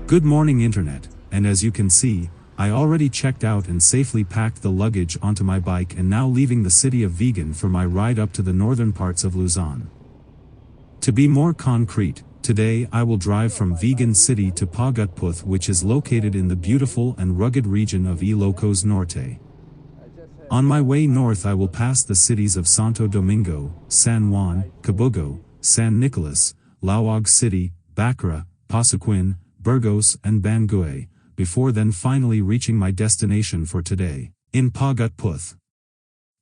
Good morning internet, and as you can see, I already checked out and safely packed the luggage onto my bike and now leaving the city of Vigan for my ride up to the northern parts of Luzon. To be more concrete, today I will drive from Vigan city to Pagudpud, which is located in the beautiful and rugged region of Ilocos Norte. On my way north I will pass the cities of Santo Domingo, San Juan, Cabugao, San Nicolas, Laoag City, Bacra, Pasuquin, Burgos and Bangui, before then finally reaching my destination for today, in Pagudpud.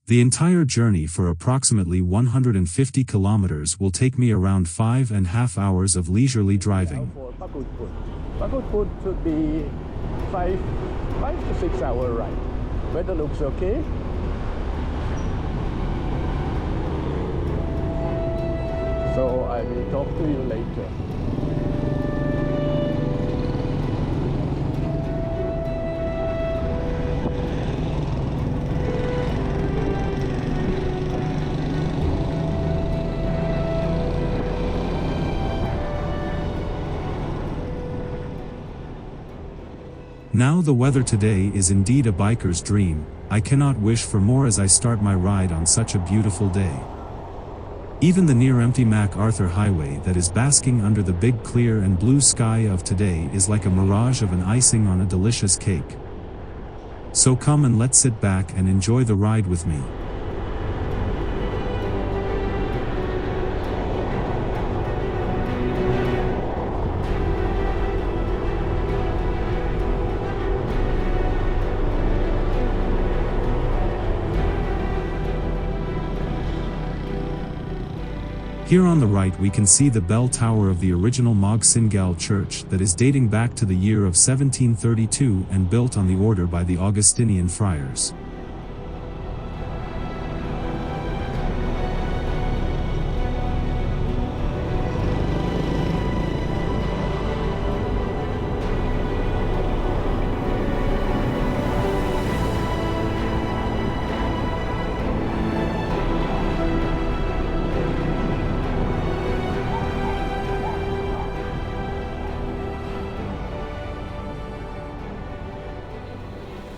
The entire journey for approximately 150 kilometers will take me around 5.5 hours of leisurely driving. For Pagudpud. Pagudpud should be 5 to 6 hour ride. Weather looks okay. So I will talk to you later. Now the weather today is indeed a biker's dream. I cannot wish for more as I start my ride on such a beautiful day. Even the near-empty MacArthur Highway that is basking under the big clear and blue sky of today is like a mirage of an icing on a delicious cake. So come and let's sit back and enjoy the ride with me. Here on the right we can see the bell tower of the original Magsingal church that is dating back to the year of 1732 and built on the order by the Augustinian friars.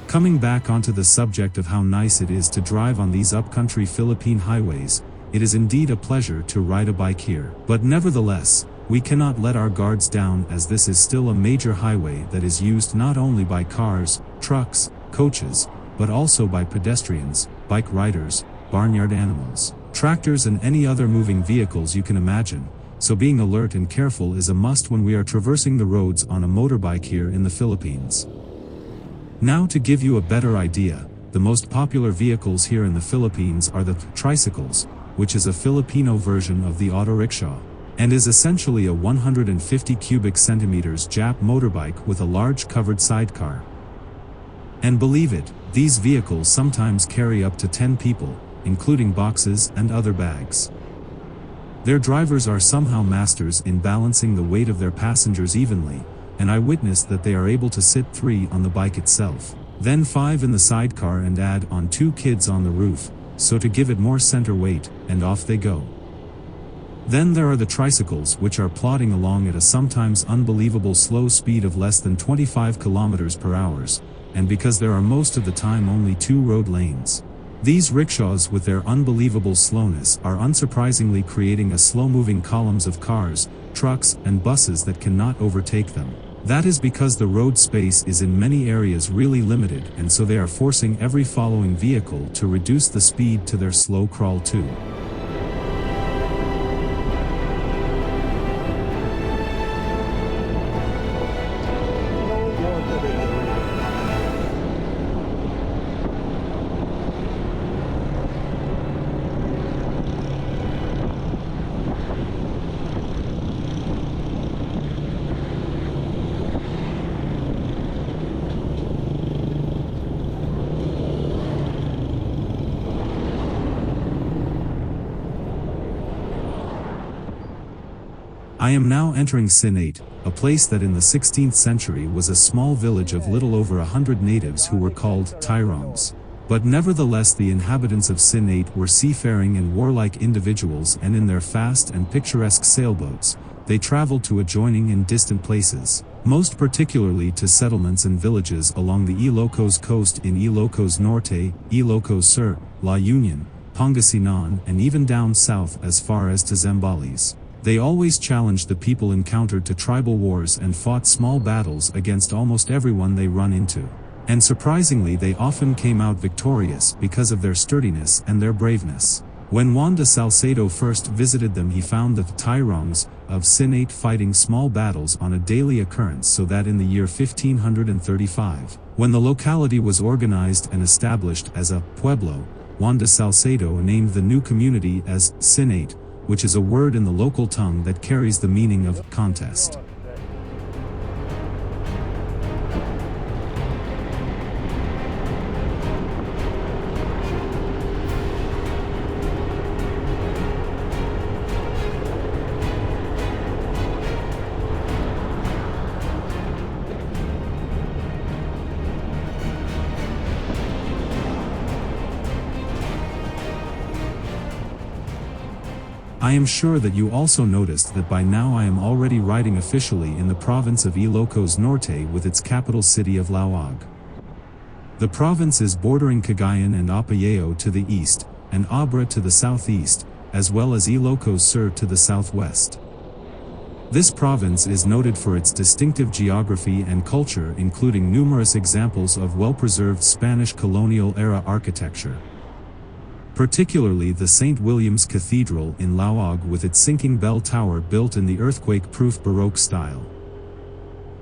Coming back onto the subject of how nice it is to drive on these upcountry Philippine highways, it is indeed a pleasure to ride a bike here. But nevertheless, we cannot let our guards down as this is still a major highway that is used not only by cars, trucks, coaches, but also by pedestrians, bike riders, barnyard animals, tractors and any other moving vehicles you can imagine, so being alert and careful is a must when we are traversing the roads on a motorbike here in the Philippines. Now to give you a better idea, the most popular vehicles here in the Philippines are the tricycles, which is a Filipino version of the auto rickshaw, and is essentially a 150 cubic centimeters Jap motorbike with a large covered sidecar. And believe it, these vehicles sometimes carry up to 10 people, including boxes and other bags. Their drivers are somehow masters in balancing the weight of their passengers evenly, and I witnessed that they are able to sit 3 on the bike itself, then 5 in the sidecar and add on 2 kids on the roof, so to give it more center weight, and off they go. Then there are the tricycles which are plodding along at a sometimes unbelievable slow speed of less than 25 kilometers per hour, and because there are most of the time only 2 road lanes. These rickshaws with their unbelievable slowness are unsurprisingly creating a slow-moving columns of cars, trucks and buses that cannot overtake them. That is because the road space is in many areas really limited, and so they are forcing every following vehicle to reduce the speed to their slow crawl too. I am now entering Sinait, a place that in the 16th century was a small village of little over 100 natives who were called Tyrongs. But nevertheless the inhabitants of Sinait were seafaring and warlike individuals, and in their fast and picturesque sailboats, they traveled to adjoining and distant places. most particularly to settlements and villages along the Ilocos coast in Ilocos Norte, Ilocos Sur, La Union, Pangasinan, and even down south as far as to Zambales. They always challenged the people encountered to tribal wars and fought small battles against almost everyone they run into. And surprisingly, they often came out victorious because of their sturdiness and their braveness. When Juan de Salcedo first visited them, he found the Tairongs of Sinait fighting small battles on a daily occurrence, so that in the year 1535, when the locality was organized and established as a pueblo, Juan de Salcedo named the new community as Sinait, which is a word in the local tongue that carries the meaning of contest. I am sure that you also noticed that by now I am already riding officially in the province of Ilocos Norte with its capital city of Laoag. The province is bordering Cagayan and Apayao to the east, and Abra to the southeast, as well as Ilocos Sur to the southwest. This province is noted for its distinctive geography and culture, including numerous examples of well-preserved Spanish colonial-era architecture. Particularly the St. William's Cathedral in Laoag with its sinking bell tower built in the earthquake-proof Baroque style.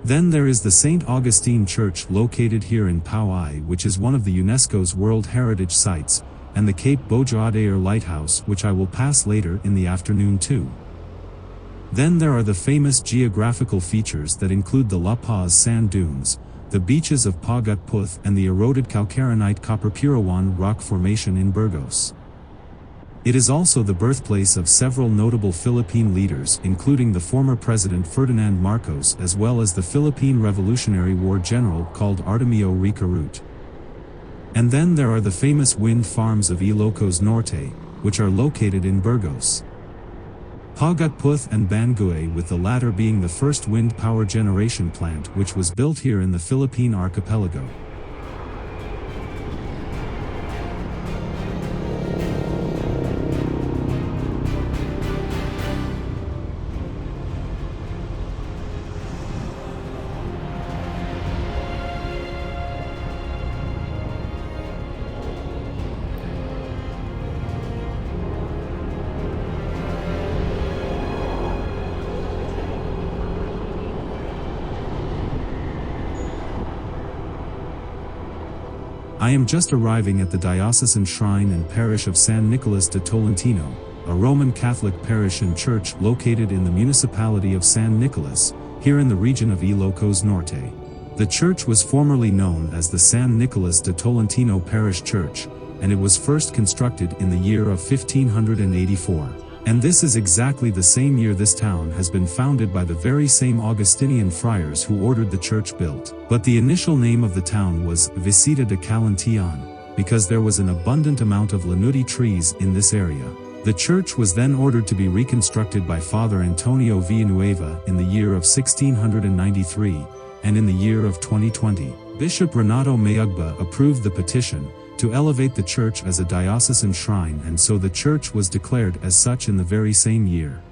Then there is the St. Augustine Church located here in Pauay, which is one of the UNESCO's World Heritage Sites, and the Cape Bojadair Lighthouse, which I will pass later in the afternoon too. Then there are the famous geographical features that include the La Paz sand dunes, the beaches of Pagudpud, and the eroded calcarenite Copper-Purawan rock formation in Burgos. It is also the birthplace of several notable Philippine leaders, including the former President Ferdinand Marcos, as well as the Philippine Revolutionary War general called Artemio Ricaurte. And then there are the famous wind farms of Ilocos Norte, which are located in Burgos, Pagudpud, and Bangui, with the latter being the first wind power generation plant which was built here in the Philippine archipelago. I am just arriving at the diocesan shrine and parish of San Nicolas de Tolentino, a Roman Catholic parish and church located in the municipality of San Nicolas, here in the region of Ilocos Norte. The church was formerly known as the San Nicolas de Tolentino Parish Church, and it was first constructed in the year of 1584. And this is exactly the same year this town has been founded by the very same Augustinian friars who ordered the church built. But the initial name of the town was Visita de Calantian, because there was an abundant amount of lanuti trees in this area. The church was then ordered to be reconstructed by Father Antonio Villanueva in the year of 1693, and in the year of 2020, Bishop Renato Mayugba approved the petition to elevate the church as a diocesan shrine, and so the church was declared as such in the very same year.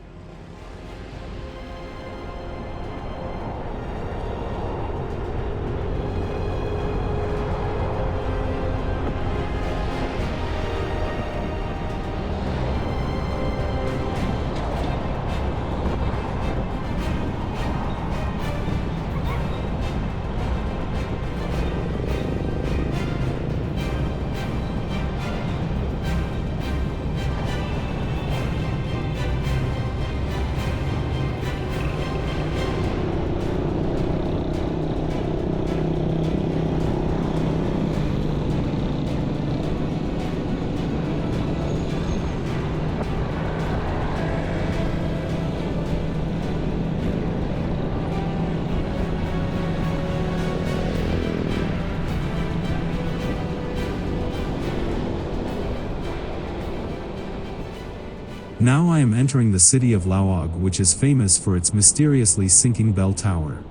Now I am entering the city of Laoag, which is famous for its mysteriously sinking bell tower.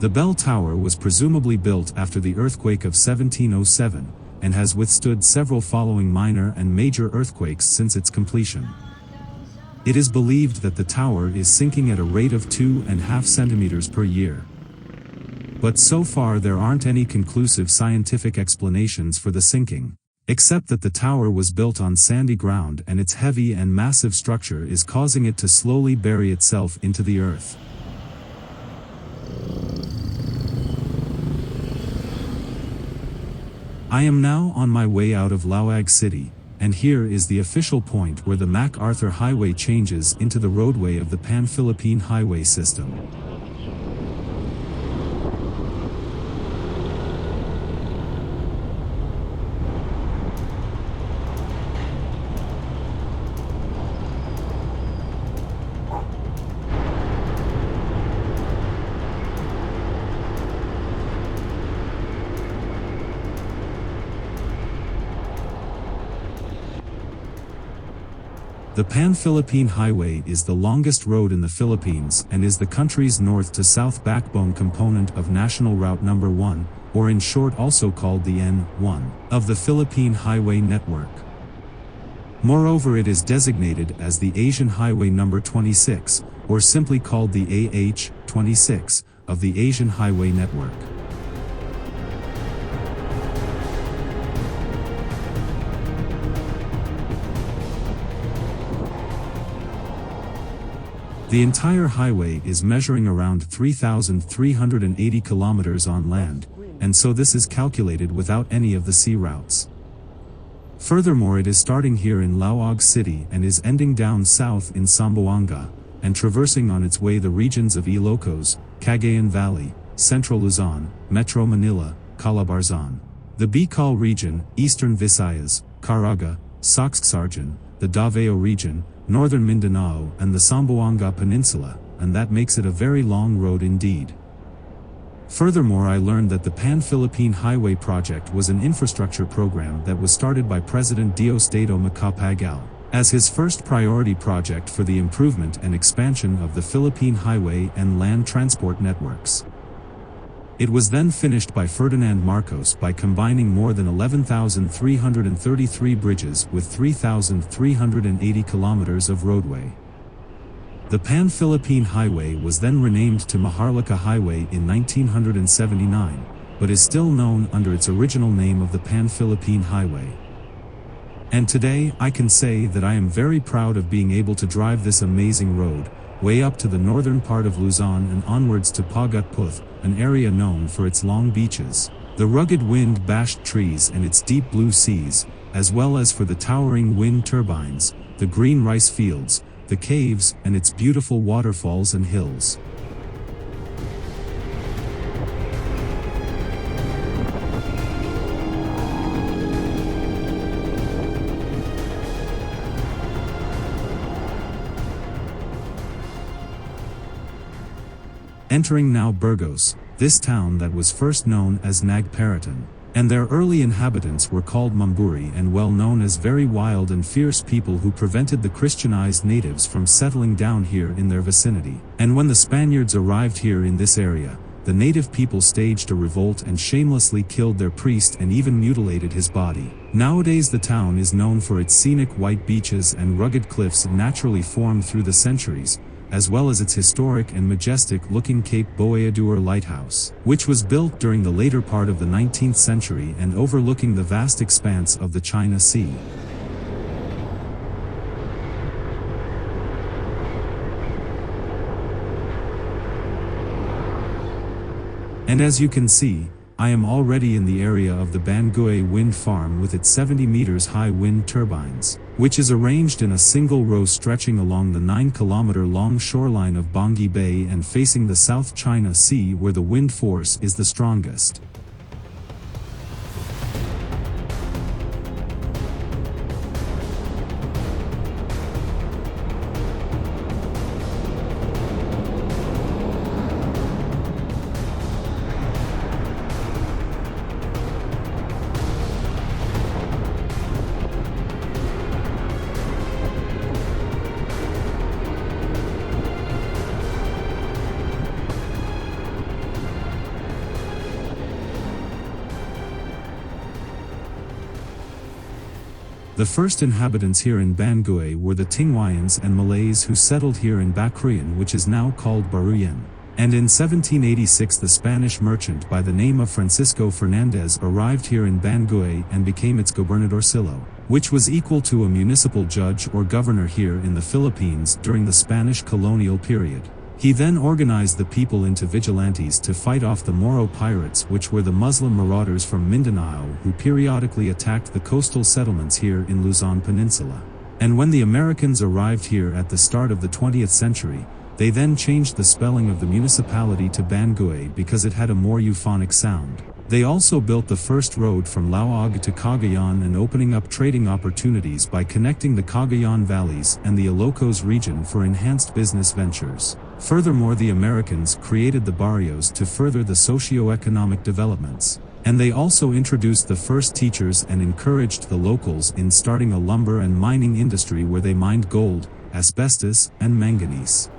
The bell tower was presumably built after the earthquake of 1707, and has withstood several following minor and major earthquakes since its completion. It is believed that the tower is sinking at a rate of 2.5 centimeters per year. But so far there aren't any conclusive scientific explanations for the sinking, except that the tower was built on sandy ground and its heavy and massive structure is causing it to slowly bury itself into the earth. I am now on my way out of Laoag City, and here is the official point where the MacArthur Highway changes into the roadway of the Pan-Philippine Highway system. The Pan-Philippine Highway is the longest road in the Philippines and is the country's north to south backbone component of National Route No. 1, or in short also called the N1, of the Philippine Highway Network. Moreover, it is designated as the Asian Highway No. 26, or simply called the AH-26, of the Asian Highway Network. The entire highway is measuring around 3,380 kilometers on land, and so this is calculated without any of the sea routes. Furthermore, it is starting here in Laoag City and is ending down south in Zamboanga, and traversing on its way the regions of Ilocos, Cagayan Valley, Central Luzon, Metro Manila, Calabarzon, the Bicol region, Eastern Visayas, Caraga, Soxargen, the Davao region, Northern Mindanao and the Zamboanga Peninsula, and that makes it a very long road indeed. Furthermore, I learned that the Pan-Philippine Highway project was an infrastructure program that was started by President Diosdado Macapagal as his first priority project for the improvement and expansion of the Philippine highway and land transport networks. It was then finished by Ferdinand Marcos by combining more than 11,333 bridges with 3,380 kilometers of roadway. The Pan-Philippine Highway was then renamed to Maharlika Highway in 1979, but is still known under its original name of the Pan-Philippine Highway. And today, I can say that I am very proud of being able to drive this amazing road, way up to the northern part of Luzon and onwards to Pagudpud, an area known for its long beaches, the rugged wind-bashed trees and its deep blue seas, as well as for the towering wind turbines, the green rice fields, the caves, and its beautiful waterfalls and hills. Entering now Burgos, this town that was first known as Nagparitan, and their early inhabitants were called Mamburi and well known as very wild and fierce people who prevented the Christianized natives from settling down here in their vicinity. And when the Spaniards arrived here in this area, the native people staged a revolt and shamelessly killed their priest and even mutilated his body. Nowadays the town is known for its scenic white beaches and rugged cliffs naturally formed through the centuries, as well as its historic and majestic-looking Cape Boeador lighthouse, which was built during the later part of the 19th century and overlooking the vast expanse of the China Sea. And as you can see, I am already in the area of the Bangui Wind Farm with its 70 meters high wind turbines, which is arranged in a single row stretching along the 9-kilometer-long shoreline of Bangui Bay and facing the South China Sea where the wind force is the strongest. The first inhabitants here in Bangui were the Tingwayans and Malays who settled here in Bacruyan, which is now called Baruyan. And in 1786 the Spanish merchant by the name of Francisco Fernandez arrived here in Bangui and became its gobernadorcillo, which was equal to a municipal judge or governor here in the Philippines during the Spanish colonial period. He then organized the people into vigilantes to fight off the Moro pirates, which were the Muslim marauders from Mindanao who periodically attacked the coastal settlements here in Luzon Peninsula. And when the Americans arrived here at the start of the 20th century, they then changed the spelling of the municipality to Bangui because it had a more euphonic sound. They also built the first road from Laoag to Cagayan and opening up trading opportunities by connecting the Cagayan valleys and the Ilocos region for enhanced business ventures. Furthermore, the Americans created the barrios to further the socio-economic developments. And they also introduced the first teachers and encouraged the locals in starting a lumber and mining industry where they mined gold, asbestos, and manganese.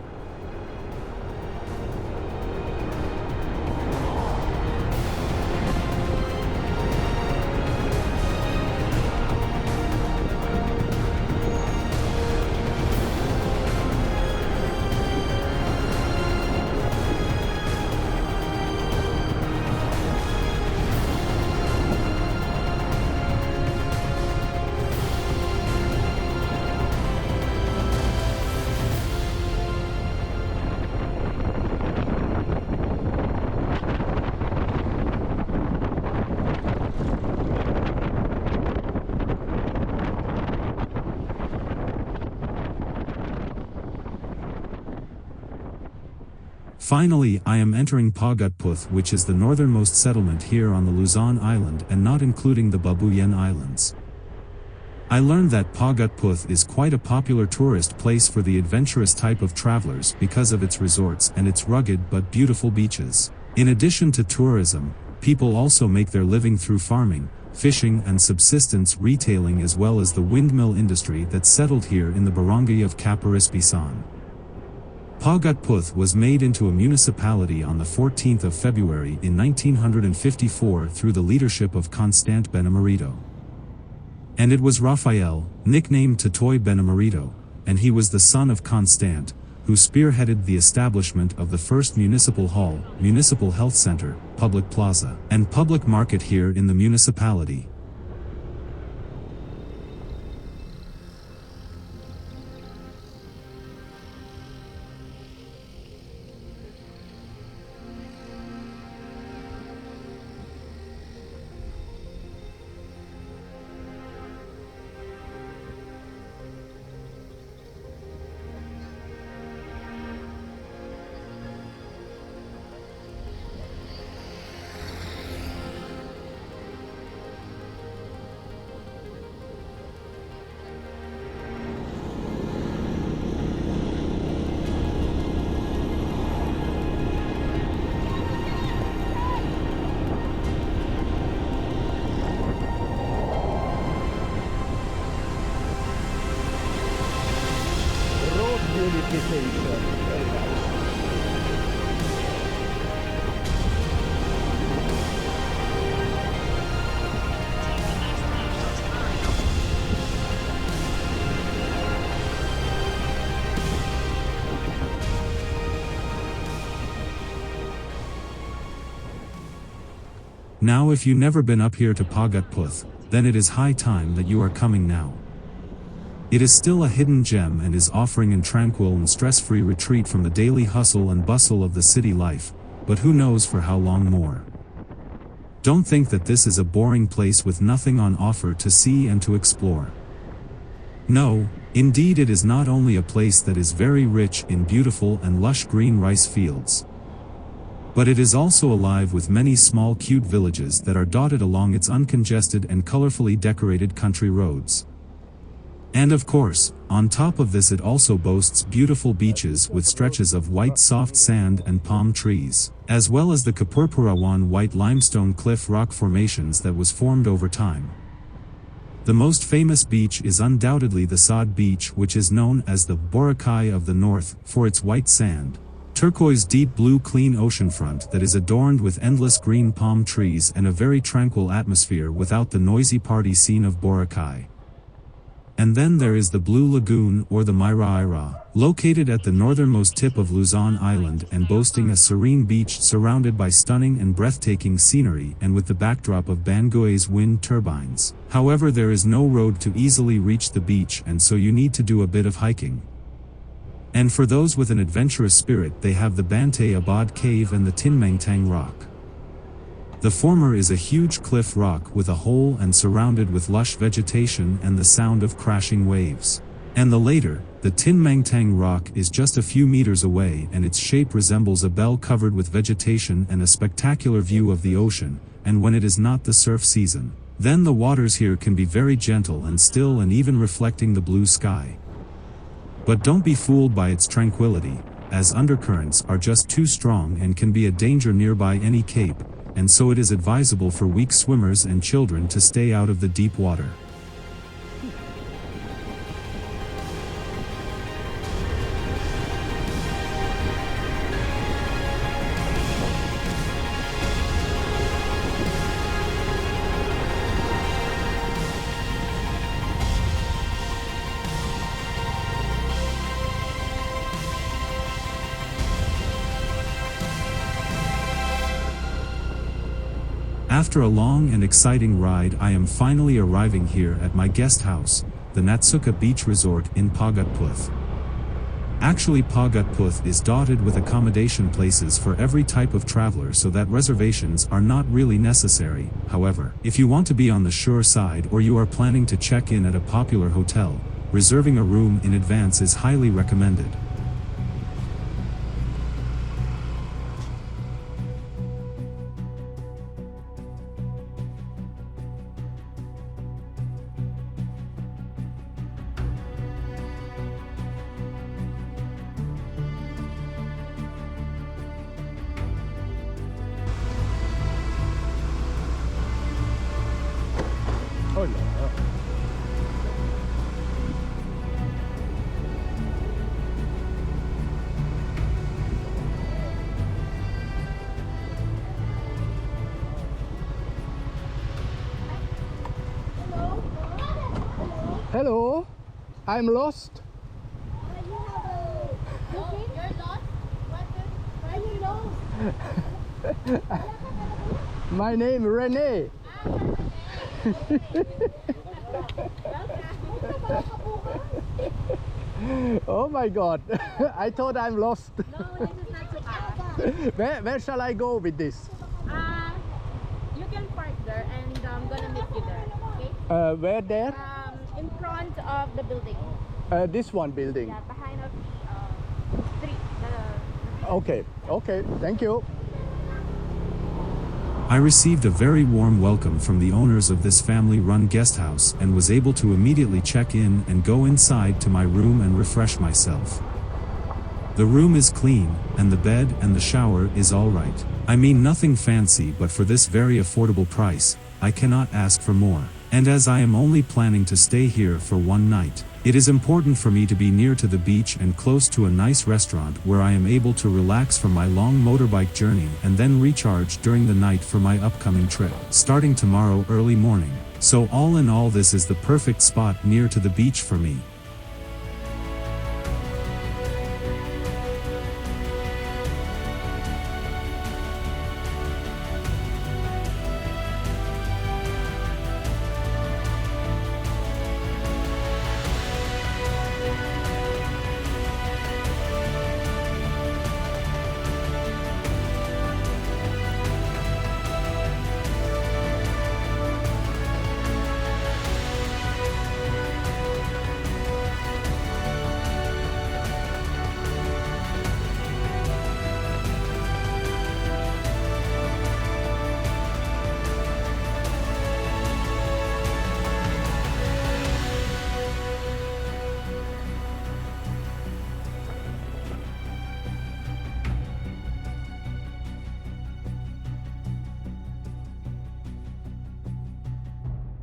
Finally, I am entering Pagudpud, which is the northernmost settlement here on the Luzon island and not including the Babuyan Islands. I learned that Pagudpud is quite a popular tourist place for the adventurous type of travelers because of its resorts and its rugged but beautiful beaches. In addition to tourism, people also make their living through farming, fishing and subsistence retailing, as well as the windmill industry that settled here in the barangay of Capiris, Bisan. Pagudpud was made into a municipality on the 14th of February in 1954 through the leadership of Constant Benamarito. And it was Rafael, nicknamed Totoy Benamarito, and he was the son of Constant, who spearheaded the establishment of the first municipal hall, municipal health center, public plaza, and public market here in the municipality. Now if you never been up here to Pagudpud, then it is high time that you are coming now. It is still a hidden gem and is offering a tranquil and stress-free retreat from the daily hustle and bustle of the city life, but who knows for how long more. Don't think that this is a boring place with nothing on offer to see and to explore. No, indeed it is not only a place that is very rich in beautiful and lush green rice fields, but it is also alive with many small cute villages that are dotted along its uncongested and colorfully decorated country roads. And of course, on top of this it also boasts beautiful beaches with stretches of white soft sand and palm trees, as well as the Kapurpurawan white limestone cliff rock formations that was formed over time. The most famous beach is undoubtedly the Saud Beach, which is known as the Boracay of the North for its white sand, turquoise deep blue clean oceanfront that is adorned with endless green palm trees and a very tranquil atmosphere without the noisy party scene of Boracay. And then there is the Blue Lagoon or the Myra, located at the northernmost tip of Luzon Island and boasting a serene beach surrounded by stunning and breathtaking scenery and with the backdrop of Bangui's wind turbines. However, there is no road to easily reach the beach, and so you need to do a bit of hiking. And for those with an adventurous spirit, they have the Bantay Abad Cave and the Tinmangtang Rock. The former is a huge cliff rock with a hole and surrounded with lush vegetation and the sound of crashing waves. And the later, the Tinmangtang Rock, is just a few meters away, and its shape resembles a bell covered with vegetation and a spectacular view of the ocean, and when it is not the surf season, then the waters here can be very gentle and still and even reflecting the blue sky. But don't be fooled by its tranquility, as undercurrents are just too strong and can be a danger nearby any cape, and so it is advisable for weak swimmers and children to stay out of the deep water. After a long and exciting ride, I am finally arriving here at my guest house, the Natsuka Beach Resort in Pagudpud. Actually, Pagudpud is dotted with accommodation places for every type of traveler, so that reservations are not really necessary. However, if you want to be on the sure side or you are planning to check in at a popular hotel, reserving a room in advance is highly recommended. Oh, yeah. Hello, I'm lost. You're lost? Why are you lost? My name Rene. Oh my God, I thought I'm lost. No, this is not so bad. Where shall I go with this? You can park there and I'm gonna meet you there, okay? Where there? In front of the building. This one building. Yeah, behind of the street. Okay, thank you. I received a very warm welcome from the owners of this family-run guest house and was able to immediately check in and go inside to my room and refresh myself. The room is clean, and the bed and the shower is alright. I mean, nothing fancy, but for this very affordable price, I cannot ask for more. And as I am only planning to stay here for one night, it is important for me to be near to the beach and close to a nice restaurant where I am able to relax from my long motorbike journey and then recharge during the night for my upcoming trip, starting tomorrow early morning. So all in all, this is the perfect spot near to the beach for me.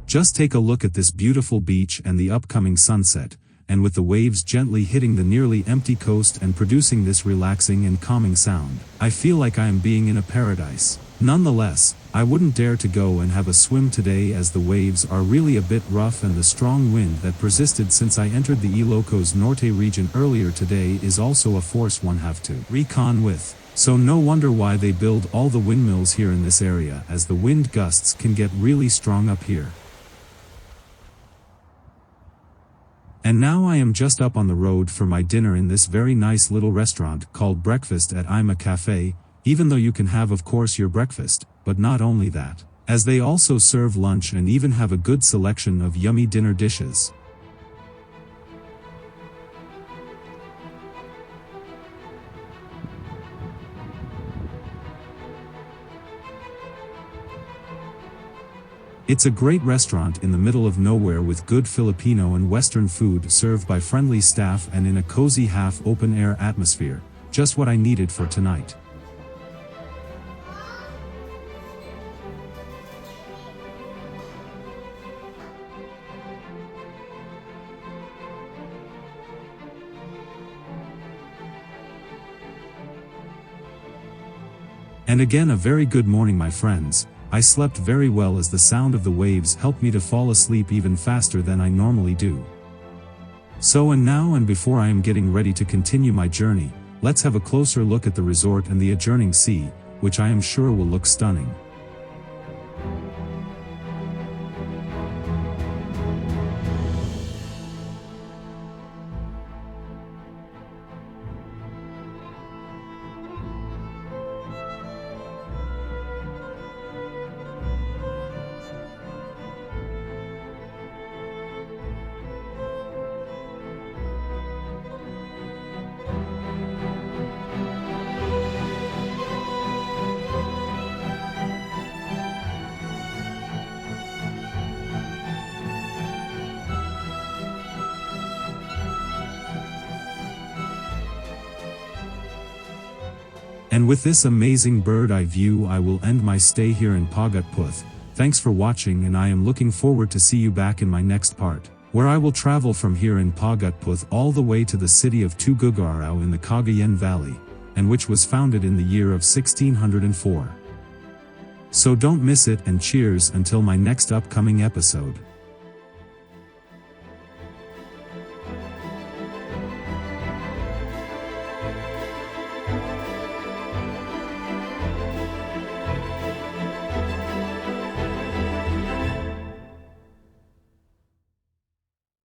Just take a look at this beautiful beach and the upcoming sunset, and with the waves gently hitting the nearly empty coast and producing this relaxing and calming sound, I feel like I am being in a paradise. Nonetheless, I wouldn't dare to go and have a swim today as the waves are really a bit rough and the strong wind that persisted since I entered the Ilocos Norte region earlier today is also a force one have to reckon with. So no wonder why they build all the windmills here in this area, as the wind gusts can get really strong up here. And now I am just up on the road for my dinner in this very nice little restaurant called Breakfast at Ima Cafe, even though you can have of course your breakfast, but not only that, as they also serve lunch and even have a good selection of yummy dinner dishes. It's a great restaurant in the middle of nowhere with good Filipino and Western food served by friendly staff and in a cozy half-open-air atmosphere, just what I needed for tonight. And again a very good morning my friends. I slept very well as the sound of the waves helped me to fall asleep even faster than I normally do. So and now and before I am getting ready to continue my journey, let's have a closer look at the resort and the adjoining sea, which I am sure will look stunning. And with this amazing bird-eye view I will end my stay here in Pagudpud. Thanks for watching and I am looking forward to see you back in my next part, where I will travel from here in Pagudpud all the way to the city of Tuguegarao in the Cagayan Valley, and which was founded in the year of 1604. So don't miss it and cheers until my next upcoming episode.